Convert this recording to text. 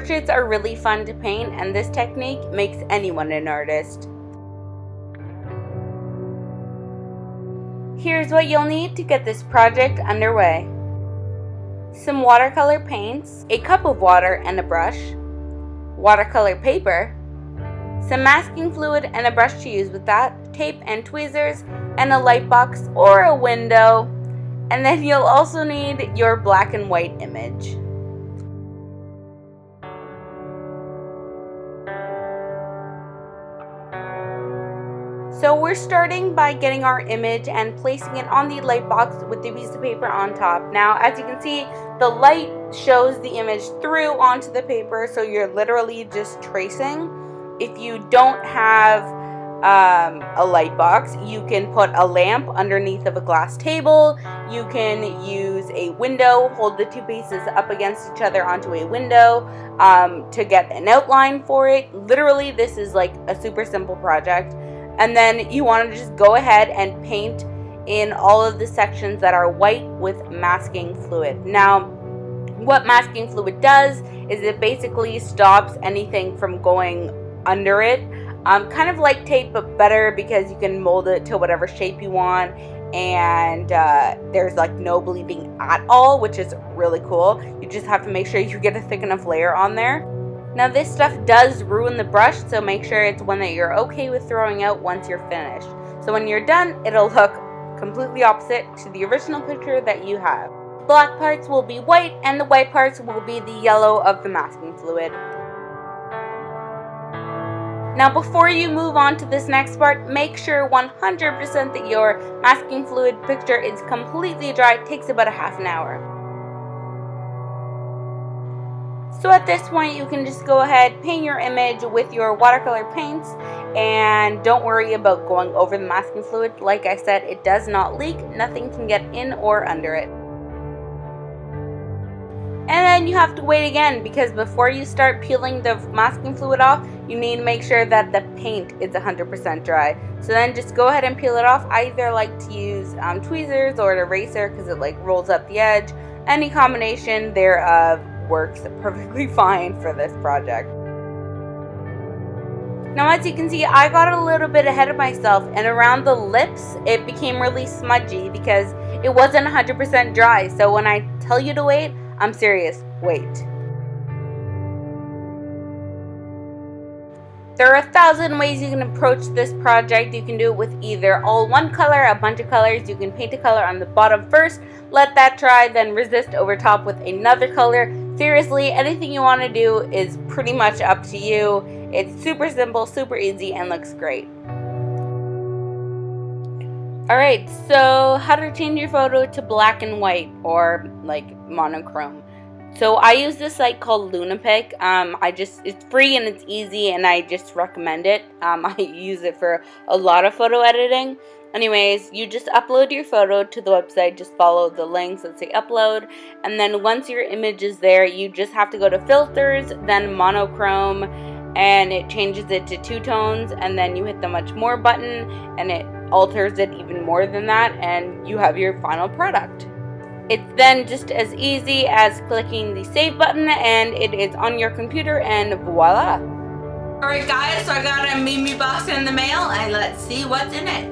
Portraits are really fun to paint, and this technique makes anyone an artist. Here's what you'll need to get this project underway. Some watercolor paints, a cup of water and a brush, watercolor paper, some masking fluid and a brush to use with that, tape and tweezers, and a light box or a window, and then you'll also need your black and white image. So we're starting by getting our image and placing it on the light box with the piece of paper on top. Now, as you can see, the light shows the image through onto the paper, so you're literally just tracing. If you don't have a light box, you can put a lamp underneath of a glass table. You can use a window, hold the two pieces up against each other onto a window to get an outline for it. Literally, this is like a super simple project. And then you want to just go ahead and paint in all of the sections that are white with masking fluid. Now, what masking fluid does is it basically stops anything from going under it. Kind of like tape, but better because you can mold it to whatever shape you want, and there's like no bleeding at all, which is really cool. You just have to make sure you get a thick enough layer on there. Now, this stuff does ruin the brush, so make sure it's one that you're okay with throwing out once you're finished. So when you're done, it'll look completely opposite to the original picture that you have. The black parts will be white, and the white parts will be the yellow of the masking fluid. Now, before you move on to this next part, make sure 100% that your masking fluid picture is completely dry. It takes about a half an hour. So at this point, you can just go ahead, paint your image with your watercolor paints, and don't worry about going over the masking fluid. Like I said, it does not leak. Nothing can get in or under it. And then you have to wait again, because before you start peeling the masking fluid off, you need to make sure that the paint is 100% dry. So then just go ahead and peel it off. I either like to use tweezers or an eraser because it like rolls up the edge. Any combination thereof works perfectly fine for this project. Now, as you can see, I got a little bit ahead of myself, and around the lips it became really smudgy because it wasn't 100% dry. So when I tell you to wait, I'm serious, wait. There are 1,000 ways you can approach this project. You can do it with either all one color, a bunch of colors. You can paint a color on the bottom first, let that dry, then resist over top with another color. Seriously, anything you want to do is pretty much up to you. It's super simple, super easy, and looks great. Alright, so how to change your photo to black and white or like monochrome. So I use this site called Lunapic. It's free and it's easy, and I just recommend it. I use it for a lot of photo editing. Anyways, you just upload your photo to the website. Just follow the links that say upload, and then once your image is there, you just have to go to filters, then monochrome, and it changes it to 2 tones, and then you hit the much more button, and it alters it even more than that, and you have your final product. It's then just as easy as clicking the save button, and it is on your computer, and voila. Alright guys, so I got a Mimi box in the mail, and let's see what's in it.